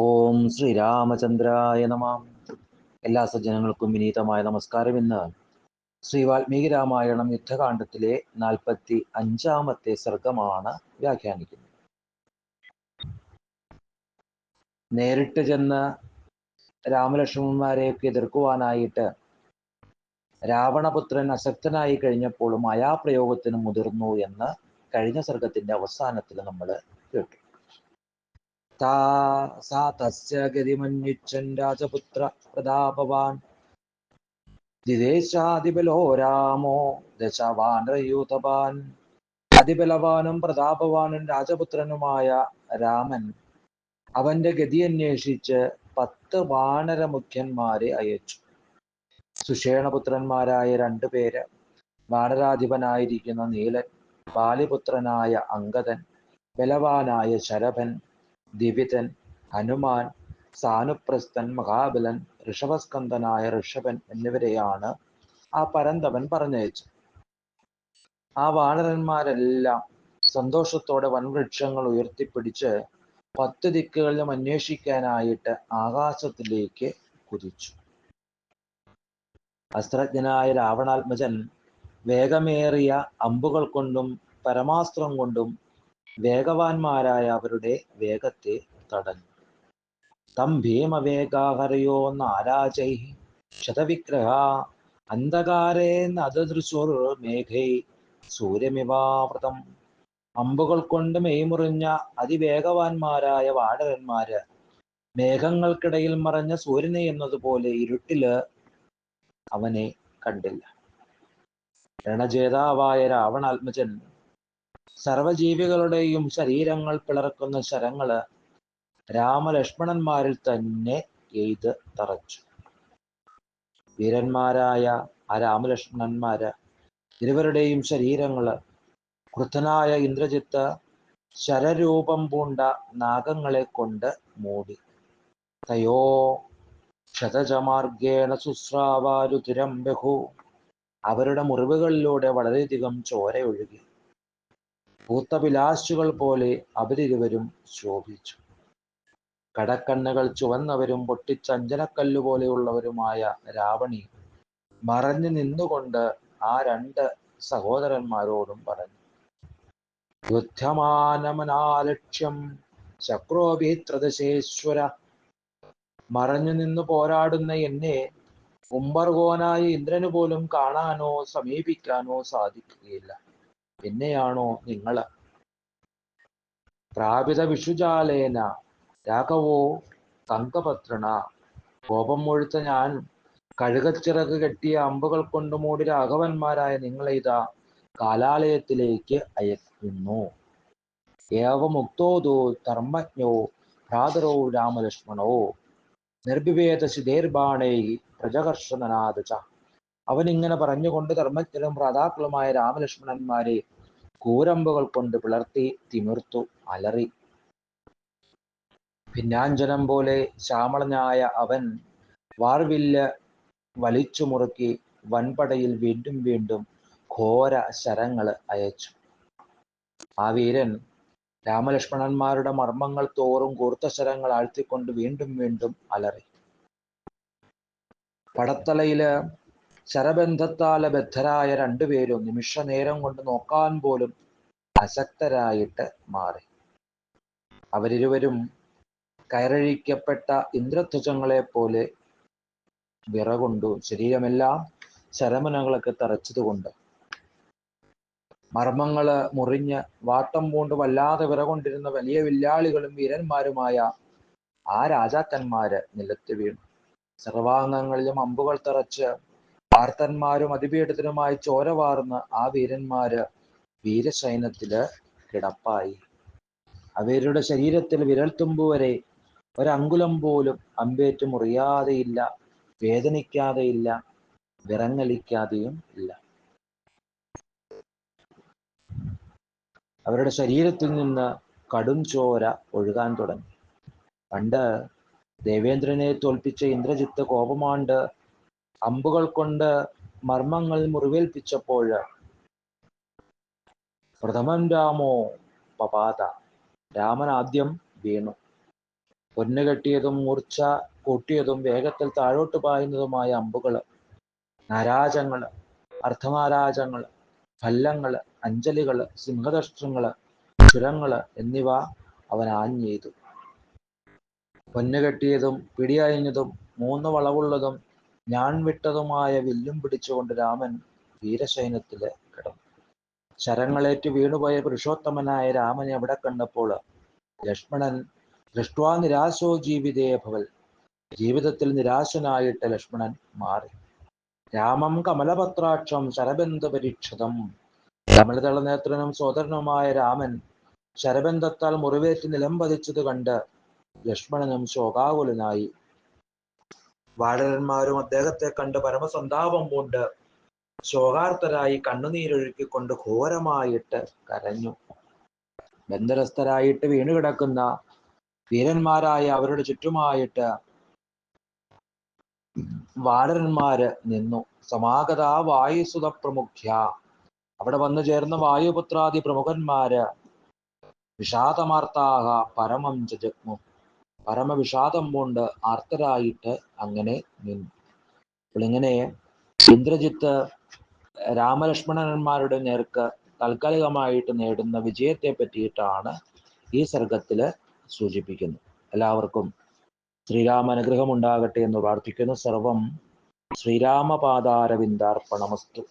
ഓം ശ്രീരാമചന്ദ്രായ നമ. എല്ലാ സജ്ജനങ്ങൾക്കും വിനീതമായ നമസ്കാരം. ഇന്ന് ശ്രീ വാൽമീകി രാമായണം യുദ്ധകാണ്ഡത്തിലെ 45-ാമത്തെ സർഗമാണ് വ്യാഖ്യാനിക്കുന്നത്. നേരിട്ട് ചെന്ന് രാമലക്ഷ്മണന്മാരെയൊക്കെ എതിർക്കുവാനായിട്ട് രാവണപുത്രൻ അശക്തനായി കഴിഞ്ഞപ്പോൾ മായാപ്രയോഗത്തിന് മുതിർന്നു എന്ന് കഴിഞ്ഞ സർഗത്തിന്റെ അവസാനത്തിൽ നമ്മൾ കേട്ടു. തസ്യ ഗതിമന്യുച്ഛൻ രാജപുത്ര പ്രതാപവാൻ ദിദേശാധിബലോ രാമോ ദശവാനരയൂഥവാൻ. അതിബലവാനും പ്രതാപവാനും രാജപുത്രനുമായ രാമൻ അവന്റെ ഗതി അന്വേഷിച്ച് 10 വാനരമുഖ്യന്മാരെ അയച്ചു. സുഷേണപുത്രന്മാരായ 2 പേര്, വാനരാധിപനായിരിക്കുന്ന നീലൻ, ബാലിപുത്രനായ അങ്കദൻ, ബലവാനായ ശരഭൻ, ദിവിതൻ, ഹനുമാൻ, സാനുപ്രസ്ഥൻ, മഹാബലൻ, ഋഷഭസ്കന്ധനായ ഋഷഭൻ എന്നിവരെയാണ് ആ പരന്തവൻ പറഞ്ഞയച്ചത്. ആ വാനരന്മാരെല്ലാം സന്തോഷത്തോടെ വൻവൃക്ഷങ്ങൾ ഉയർത്തിപ്പിടിച്ച് 10 ദിക്കുകളിലും അന്വേഷിക്കാനായിട്ട് ആകാശത്തിലേക്ക് കുതിച്ചു. അസ്ത്രജ്ഞനായ രാവണാത്മജൻ വേഗമേറിയ അമ്പുകൾ കൊണ്ടും പരമാസ്ത്രം കൊണ്ടും വേഗവാന്മാരായ അവരുടെ വേഗത്തെ തടഞ്ഞു. തം ഭീമവേഗാഹരയോ നാരാജൈ ശതവിഗ്രഹ അന്ധകാരേ നദൃശുർ മേഘൈ സൂര്യമിവാവൃതം. അമ്പുകൾ കൊണ്ട് മെയ്മുറിഞ്ഞ അതിവേഗവാന്മാരായ വാനരന്മാര് മേഘങ്ങൾക്കിടയിൽ മറഞ്ഞ സൂര്യനെ എന്നതുപോലെ ഇരുട്ടില് അവനെ കണ്ടില്ല. രണജേതാവായ രാവണാത്മജൻ സർവജീവികളുടെയും ശരീരങ്ങൾ പിളർക്കുന്ന ശരങ്ങള് രാമലക്ഷ്മണന്മാരിൽ തന്നെ എയ്ത് തറച്ചു. വീരന്മാരായ ആ രാമലക്ഷ്മണന്മാര് ഇരുവരുടെയും ശരീരങ്ങള് ക്രുദ്ധനായ ഇന്ദ്രജിത്ത് ശരരൂപം പൂണ്ട നാഗങ്ങളെ കൊണ്ട് മൂടി. തയോ ക്ഷതജമാർഗേണ ശുശ്രാവാരുതിരം ബഹു. അവരുടെ മുറിവുകളിലൂടെ വളരെയധികം ചോര ഒഴുകി. പൂത്തപിലാശുകൾ പോലെ അവരിരുവരും ശോഭിച്ചു. കടക്കണ്ണുകൾ ചുവന്നവരും പൊട്ടിച്ചഞ്ചനക്കല്ല് പോലെയുള്ളവരുമായ രാവണി മറഞ്ഞു നിന്നുകൊണ്ട് ആ 2 സഹോദരന്മാരോടും പറഞ്ഞു: യുദ്ധമാനമനാലക്ഷ്യം ചക്രോഭിത്രദശേശ്വര. മറഞ്ഞു നിന്ന് പോരാടുന്ന എന്നെ കുംഭർഗോനായ ഇന്ദ്രന് പോലും കാണാനോ സമീപിക്കാനോ സാധിക്കുകയില്ല. പിന്നെയാണോ നിങ്ങള്? പ്രാപിത വിഷുജാലേന രാഘവോ കങ്കപത്രണ. കോപം മുഴുത്ത ഞാൻ കഴുകച്ചിറക് കെട്ടിയ അമ്പുകൾ കൊണ്ട് മൂടി രാഘവന്മാരായ നിങ്ങളെ ഇതാ കാലാലയത്തിലേക്ക് അയക്കുന്നു. ഏവമുക്തോദോ ധർമ്മജ്ഞോ ഭ്രാതരോ രാമലക്ഷ്മണോ നിർവിവേദ ശിതേർബാണൈ പ്രജകർഷണനാദ. അവൻ ഇങ്ങനെ പറഞ്ഞുകൊണ്ട് ധർമ്മജ്ഞരും ഭ്രാതാക്കളുമായ രാമലക്ഷ്മണന്മാരെ കൂരമ്പുകൾ കൊണ്ട് പിളർത്തി തിമിർത്തു അലറി. ഭിന്നാഞ്ജനം പോലെ ശ്യാമളനായ അവൻ വാർവില്ല് വലിച്ചു മുറുക്കി വൻപടയിൽ വീണ്ടും വീണ്ടും ഘോര ശരങ്ങൾ അയച്ചു. ആ വീരൻ രാമലക്ഷ്മണന്മാരുടെ മർമ്മങ്ങൾ തോറും കൂർത്ത ശരങ്ങൾ ആഴ്ത്തിക്കൊണ്ട് വീണ്ടും വീണ്ടും അലറി. പടത്തലയില് ശരബന്ധത്താല് ബദ്ധരായ 2 പേരും നിമിഷ നേരം കൊണ്ട് നോക്കാൻ പോലും അശക്തരായിട്ട് മാറി. അവരിരുവരും കയറഴിക്കപ്പെട്ട ഇന്ദ്രധ്വജങ്ങളെ പോലെ വിറകൊണ്ടു. ശരീരമെല്ലാം ശരമുനകളൊക്കെ തറച്ചതുകൊണ്ട് മർമ്മങ്ങള് മുറിഞ്ഞ് വാട്ടം പൂണ്ട് വല്ലാതെ വിറകൊണ്ടിരുന്ന വലിയ വില്ലാളികളും വീരന്മാരുമായ ആ രാജാക്കന്മാര് നിലത്ത് വീണു. സർവാംഗങ്ങളിലും അമ്പുകൾ തറച്ച് ആർത്തന്മാരും അതിപീഡിതരുമായി ചോര വാർന്ന് ആ വീരന്മാര് വീരശയനത്തില് കിടപ്പായി. അവരുടെ ശരീരത്തിൽ വിരൽത്തുമ്പ് വരെ ഒരങ്കുലം പോലും അമ്പേറ്റ് മുറിയാതെയില്ല, വേദനിക്കാതെയില്ല, വിറങ്ങലിക്കാതെയും ഇല്ല. അവരുടെ ശരീരത്തിൽ നിന്ന് കടും ചോര ഒഴുകാൻ തുടങ്ങി. പണ്ട് ദേവേന്ദ്രനെ തോൽപ്പിച്ച ഇന്ദ്രജിത്ത് കോപമാണ്ട് അമ്പുകൾ കൊണ്ട് മർമ്മങ്ങൾ മുറിവേൽപ്പിച്ചപ്പോൾ പ്രഥമൻ രാമോ പപാത. രാമൻ ആദ്യം വീണു. പൊന്നുകെട്ടിയതും മൂർച്ച കൂട്ടിയതും വേഗത്തിൽ താഴോട്ട് പായുന്നതുമായ അമ്പുകൾ, നാരാജങ്ങൾ, അർദ്ധനാരാജങ്ങൾ, ഫല്ലങ്ങൾ, അഞ്ജലികൾ, സിംഹദഷ്ട്രങ്ങൾ, ക്ഷുരങ്ങൾ എന്നിവ അവൻ ആഞ്ഞെയ്തു. പൊന്നുകെട്ടിയതും പിടിയഴിഞ്ഞതും 3 വളവുള്ളതും ഞാൻ വിട്ടതുമായ വില്ലും പിടിച്ചുകൊണ്ട് രാമൻ വീരശൈനത്തില് കിടന്നു. ശരങ്ങളേറ്റ് വീണുപോയ പുരുഷോത്തമനായ രാമനെ അവിടെ കണ്ടപ്പോൾ ലക്ഷ്മണൻ ദൃഷ്ട്വാ നിരാശോ ജീവിതേ ഭവൽ, ജീവിതത്തിൽ നിരാശനായിട്ട് ലക്ഷ്മണൻ മാറി. രാമം കമലപത്രാക്ഷം ശരബന്ധ പരീക്ഷതം, കമലതള നേത്രനും സോദരനുമായ രാമൻ ശരബന്ധത്താൽ മുറിവേറ്റ് നിലം പതിച്ചത് കണ്ട് ലക്ഷ്മണനും ശോകാകുലനായി. വാനരന്മാരും അദ്ദേഹത്തെ കണ്ട് പരമസന്താപം കൊണ്ട് ശോകാർത്തരായി കണ്ണുനീരൊഴുക്കിക്കൊണ്ട് ഘോരമായിട്ട് കരഞ്ഞു. ബന്ധനസ്ഥരായിട്ട് വീണുകിടക്കുന്ന വീരന്മാരായ അവരുടെ ചുറ്റുമായിട്ട് വാനരന്മാര് നിന്നു. സമാഗത വായുസുത പ്രമുഖ്യ, അവിടെ വന്നു ചേർന്ന വായുപുത്രാദി പ്രമുഖന്മാര് വിഷാദമാർത്താഹ പരമം ജഗ്മു, പരമവിഷാദം കൊണ്ട് ആർത്തരായിട്ട് അങ്ങനെ നിന്നു. അപ്പോൾ ഇങ്ങനെ ഇന്ദ്രജിത്ത് രാമലക്ഷ്മണന്മാരുടെ നേർക്ക് താൽക്കാലികമായിട്ട് നേടുന്ന വിജയത്തെ പറ്റിയിട്ടാണ് ഈ സർഗത്തില് സൂചിപ്പിക്കുന്നത്. എല്ലാവർക്കും ശ്രീരാമ അനുഗ്രഹം ഉണ്ടാകട്ടെ എന്ന് പ്രാർത്ഥിക്കുന്നു. സർവം ശ്രീരാമപാദാരവിന്ദാർപ്പണമസ്തു.